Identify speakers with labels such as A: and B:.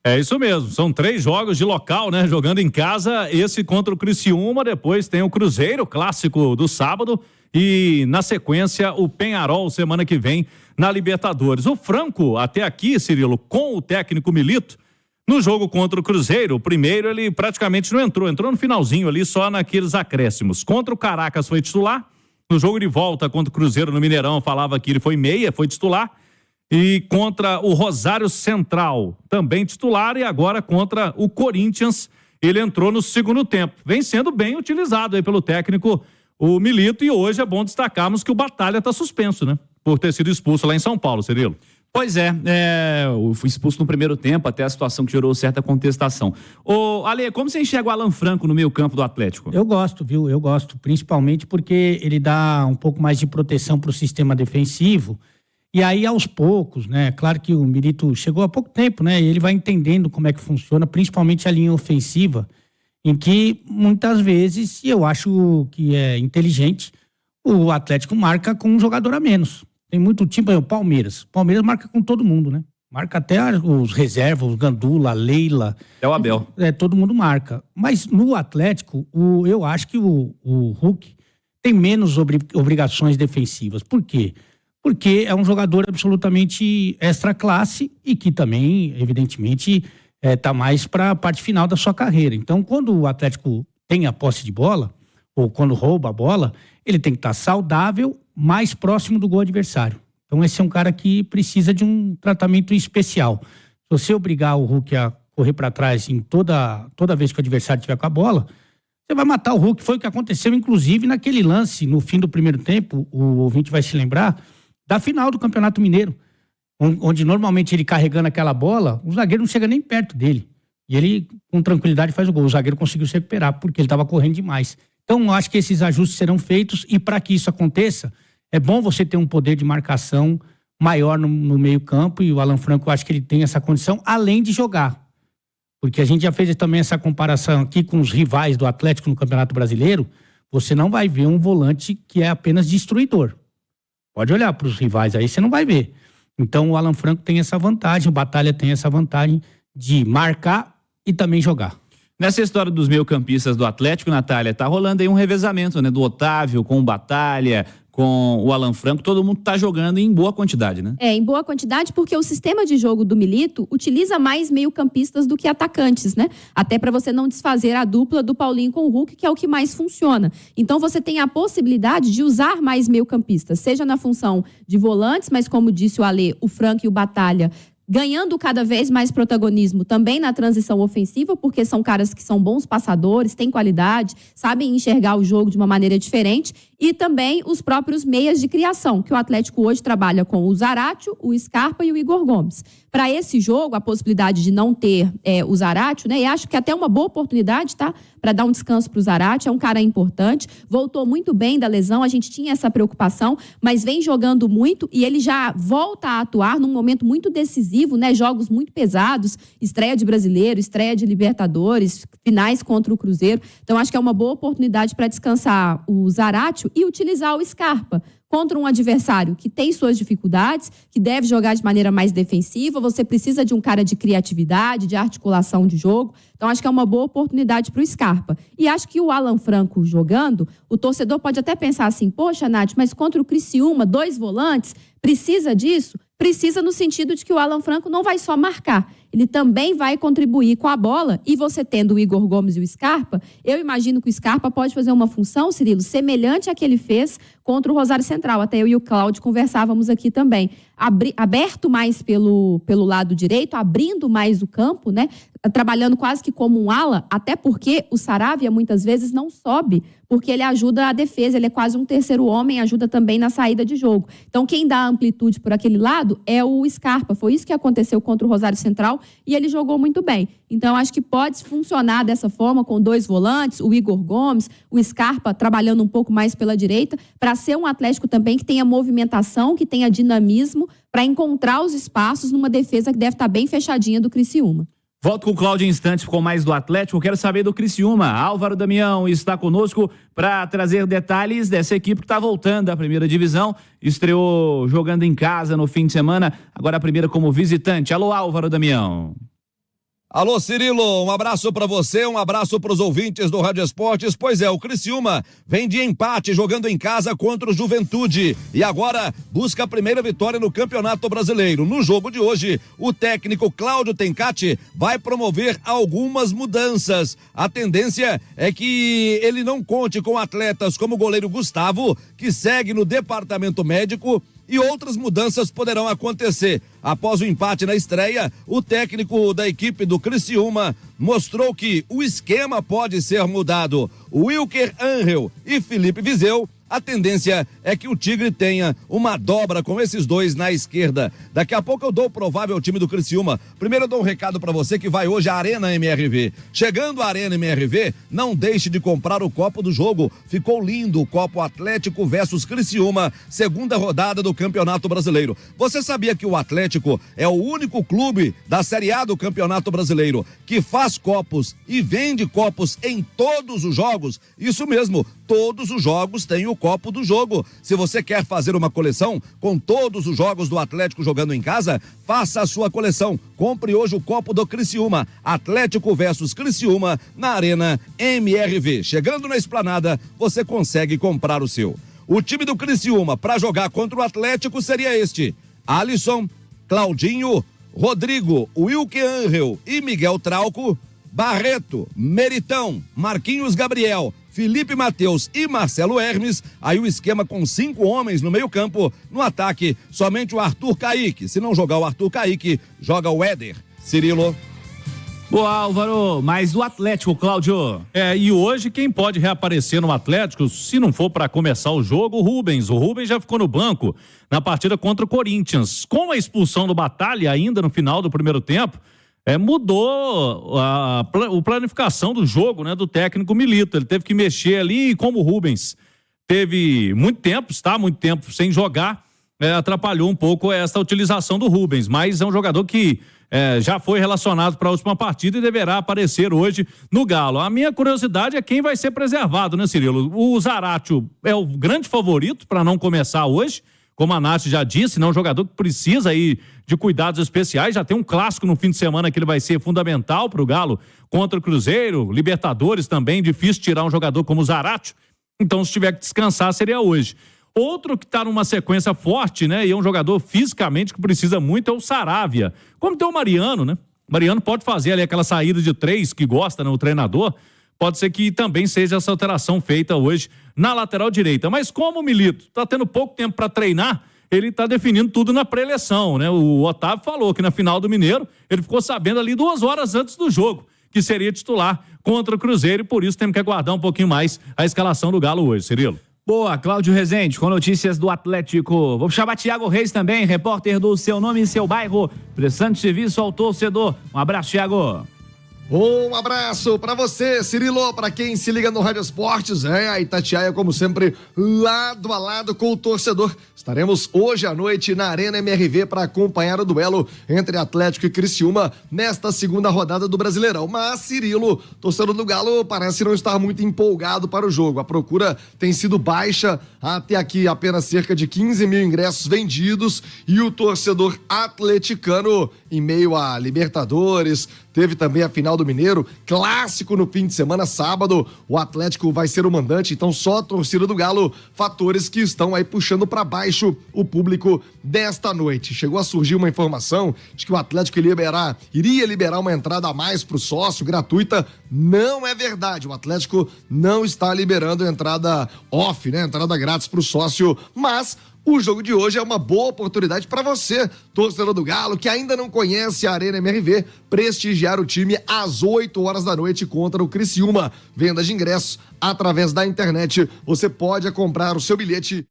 A: É isso mesmo, são 3 jogos de local, né? Jogando em casa, esse contra o Criciúma, depois tem o Cruzeiro, clássico do sábado, e na sequência o Penharol, semana que vem, na Libertadores. O Franco, até aqui, Cirilo, com o técnico Milito, no jogo contra o Cruzeiro, o primeiro ele praticamente não entrou no finalzinho ali, só naqueles acréscimos. Contra o Caracas foi titular, no jogo de volta contra o Cruzeiro no Mineirão, falava que ele foi meia, foi titular. E contra o Rosário Central, também titular, e agora contra o Corinthians, ele entrou no segundo tempo. Vem sendo bem utilizado aí pelo técnico, o Milito, e hoje é bom destacarmos que o Batalha está suspenso, né? Por ter sido expulso lá em São Paulo, Cirilo.
B: Pois foi expulso no primeiro tempo, até a situação que gerou certa contestação. Ô, Ale, como você enxerga o Alan Franco no meio campo do Atlético?
C: Eu gosto, viu? Eu gosto, principalmente porque ele dá um pouco mais de proteção para o sistema defensivo. E aí, aos poucos, né? Claro que o Milito chegou há pouco tempo, né? E ele vai entendendo como é que funciona, principalmente a linha ofensiva, em que muitas vezes, e eu acho que é inteligente, o Atlético marca com um jogador a menos. Tem muito time, o Palmeiras. O Palmeiras marca com todo mundo, né? Marca até os reservas, os Gandula, Leila.
B: É o Abel.
C: Todo mundo marca. Mas no Atlético, eu acho que o Hulk tem menos obrigações defensivas. Por quê? Porque é um jogador absolutamente extra classe e que também, evidentemente, está mais para a parte final da sua carreira. Então, quando o Atlético tem a posse de bola, ou quando rouba a bola, ele tem que estar saudável, mais próximo do gol adversário. Então, esse é um cara que precisa de um tratamento especial. Se você obrigar o Hulk a correr para trás em toda vez que o adversário estiver com a bola, você vai matar o Hulk. Foi o que aconteceu, inclusive, naquele lance, no fim do primeiro tempo, o ouvinte vai se lembrar, da final do Campeonato Mineiro, onde normalmente ele carregando aquela bola, o zagueiro não chega nem perto dele. E ele, com tranquilidade, faz o gol. O zagueiro conseguiu se recuperar, porque ele estava correndo demais. Então, eu acho que esses ajustes serão feitos, e para que isso aconteça, é bom você ter um poder de marcação maior no meio-campo, e o Alan Franco, eu acho que ele tem essa condição, além de jogar. Porque a gente já fez também essa comparação aqui com os rivais do Atlético no Campeonato Brasileiro. Você não vai ver um volante que é apenas destruidor. Pode olhar para os rivais aí, você não vai ver. Então o Alan Franco tem essa vantagem, o Batalha tem essa vantagem de marcar e também jogar.
B: Nessa história dos meio-campistas do Atlético, Natália, tá rolando aí um revezamento, né? Do Otávio com o Batalha, com o Alan Franco, todo mundo tá jogando em boa quantidade, né?
D: Em boa quantidade, porque o sistema de jogo do Milito utiliza mais meio-campistas do que atacantes, né? Até para você não desfazer a dupla do Paulinho com o Hulk, que é o que mais funciona. Então você tem a possibilidade de usar mais meio-campistas, seja na função de volantes, mas como disse o Ale, o Franco e o Batalha ganhando cada vez mais protagonismo também na transição ofensiva, porque são caras que são bons passadores, têm qualidade, sabem enxergar o jogo de uma maneira diferente, e também os próprios meias de criação, que o Atlético hoje trabalha com o Zaratio, o Scarpa e o Igor Gomes. Para esse jogo, a possibilidade de não ter o Zaratio, né, e acho que até uma boa oportunidade, tá? Para dar um descanso para o Zaratio, é um cara importante, voltou muito bem da lesão, a gente tinha essa preocupação, mas vem jogando muito e ele já volta a atuar num momento muito decisivo, né? Jogos muito pesados, estreia de Brasileiro, estreia de Libertadores, finais contra o Cruzeiro. Então acho que é uma boa oportunidade para descansar o Zaratio e utilizar o Scarpa contra um adversário que tem suas dificuldades, que deve jogar de maneira mais defensiva. Você precisa de um cara de criatividade, de articulação de jogo. Então, acho que é uma boa oportunidade para o Scarpa. E acho que o Alan Franco jogando, o torcedor pode até pensar assim, poxa, Nath, mas contra o Criciúma, 2 volantes, precisa disso? Precisa no sentido de que o Alan Franco não vai só marcar, ele também vai contribuir com a bola, e você tendo o Igor Gomes e o Scarpa, eu imagino que o Scarpa pode fazer uma função, Cirilo, semelhante à que ele fez contra o Rosário Central. Até eu e o Cláudio conversávamos aqui também. Aberto mais pelo lado direito, abrindo mais o campo, né? Trabalhando quase que como um ala, até porque o Saravia muitas vezes não sobe, porque ele ajuda a defesa, ele é quase um terceiro homem, ajuda também na saída de jogo. Então quem dá amplitude por aquele lado é o Scarpa, foi isso que aconteceu contra o Rosário Central e ele jogou muito bem. Então acho que pode funcionar dessa forma, com 2 volantes, o Igor Gomes, o Scarpa trabalhando um pouco mais pela direita, para ser um Atlético também que tenha movimentação, que tenha dinamismo, para encontrar os espaços numa defesa que deve estar bem fechadinha do Criciúma.
B: Volto com o Cláudio em instantes com mais do Atlético. Quero saber do Criciúma. Álvaro Damião está conosco para trazer detalhes dessa equipe que está voltando à primeira divisão. Estreou jogando em casa no fim de semana, agora a primeira como visitante. Alô, Álvaro Damião.
E: Alô, Cirilo, um abraço para você, um abraço para os ouvintes do Rádio Esportes. Pois é, o Criciúma vem de empate jogando em casa contra o Juventude e agora busca a primeira vitória no Campeonato Brasileiro. No jogo de hoje, o técnico Cláudio Tencati vai promover algumas mudanças. A tendência é que ele não conte com atletas como o goleiro Gustavo, que segue no departamento médico, e outras mudanças poderão acontecer. Após o empate na estreia, o técnico da equipe do Criciúma mostrou que o esquema pode ser mudado. Wilker Angel e Felipe Viseu, a tendência é que o Tigre tenha uma dobra com esses dois na esquerda. Daqui a pouco eu dou o provável time do Criciúma. Primeiro eu dou um recado para você que vai hoje à Arena MRV. Chegando à Arena MRV, não deixe de comprar o copo do jogo. Ficou lindo o copo Atlético versus Criciúma, segunda rodada do Campeonato Brasileiro. Você sabia que o Atlético é o único clube da Série A do Campeonato Brasileiro que faz copos e vende copos em todos os jogos? Isso mesmo, todos os jogos têm o copo do jogo. Se você quer fazer uma coleção com todos os jogos do Atlético jogando em casa, faça a sua coleção. Compre hoje o copo do Criciúma, Atlético versus Criciúma, na Arena MRV. Chegando na Esplanada, você consegue comprar o seu. O time do Criciúma para jogar contra o Atlético seria este: Alisson, Claudinho, Rodrigo, Wilker Angel e Miguel Trauco, Barreto, Meritão, Marquinhos Gabriel, Felipe Mateus e Marcelo Hermes. Aí o esquema com 5 homens no meio campo. No ataque, somente o Arthur Caíque. Se não jogar o Arthur Caíque, joga o Éder. Cirilo.
B: Boa, Álvaro, mas o Atlético, Cláudio.
A: E hoje quem pode reaparecer no Atlético, se não for para começar o jogo, o Rubens. O Rubens já ficou no banco na partida contra o Corinthians. Com a expulsão do Batalha ainda no final do primeiro tempo, mudou a planificação do jogo, né, do técnico Milito. Ele teve que mexer ali, e como o Rubens teve está muito tempo sem jogar, atrapalhou um pouco essa utilização do Rubens, mas é um jogador que já foi relacionado para a última partida e deverá aparecer hoje no Galo. A minha curiosidade é quem vai ser preservado, né, Cirilo? O Zaratio é o grande favorito para não começar hoje, como a Nath já disse, né, um jogador que precisa aí de cuidados especiais. Já tem um clássico no fim de semana que ele vai ser fundamental para o Galo contra o Cruzeiro, Libertadores também, difícil tirar um jogador como o Zaratio. Então, se tiver que descansar, seria hoje. Outro que está numa sequência forte, né, e é um jogador fisicamente que precisa muito, é o Saravia. Como tem o Mariano, né? O Mariano pode fazer ali aquela saída de 3 que gosta, né, o treinador. Pode ser que também seja essa alteração feita hoje na lateral direita. Mas como o Milito está tendo pouco tempo para treinar, ele está definindo tudo na pré-eleição, né? O Otávio falou que na final do Mineiro, ele ficou sabendo ali 2 horas antes do jogo que seria titular contra o Cruzeiro, e por isso temos que aguardar um pouquinho mais a escalação do Galo hoje, Cirilo.
B: Boa, Cláudio Rezende, com notícias do Atlético. Vou chamar Thiago Reis também, repórter do Seu Nome e Seu Bairro, prestando serviço ao torcedor. Um abraço, Thiago.
F: Um abraço para você, Cirilo, para quem se liga no Rádio Esportes. A Itatiaia, como sempre, lado a lado com o torcedor. Estaremos hoje à noite na Arena MRV para acompanhar o duelo entre Atlético e Criciúma nesta segunda rodada do Brasileirão. Mas Cirilo, torcedor do Galo, parece não estar muito empolgado para o jogo. A procura tem sido baixa, até aqui apenas cerca de 15 mil ingressos vendidos, e o torcedor atleticano, em meio a Libertadores, teve também a final do Mineiro, clássico no fim de semana, sábado, o Atlético vai ser o mandante, então só a torcida do Galo, fatores que estão aí puxando para baixo o público desta noite. Chegou a surgir uma informação de que o Atlético iria liberar uma entrada a mais para o sócio, gratuita. Não é verdade, o Atlético não está liberando entrada off, né? Entrada grátis para o sócio, mas o jogo de hoje é uma boa oportunidade para você, torcedor do Galo, que ainda não conhece a Arena MRV, prestigiar o time às 8 horas da noite contra o Criciúma. Venda de ingressos através da internet. Você pode comprar o seu bilhete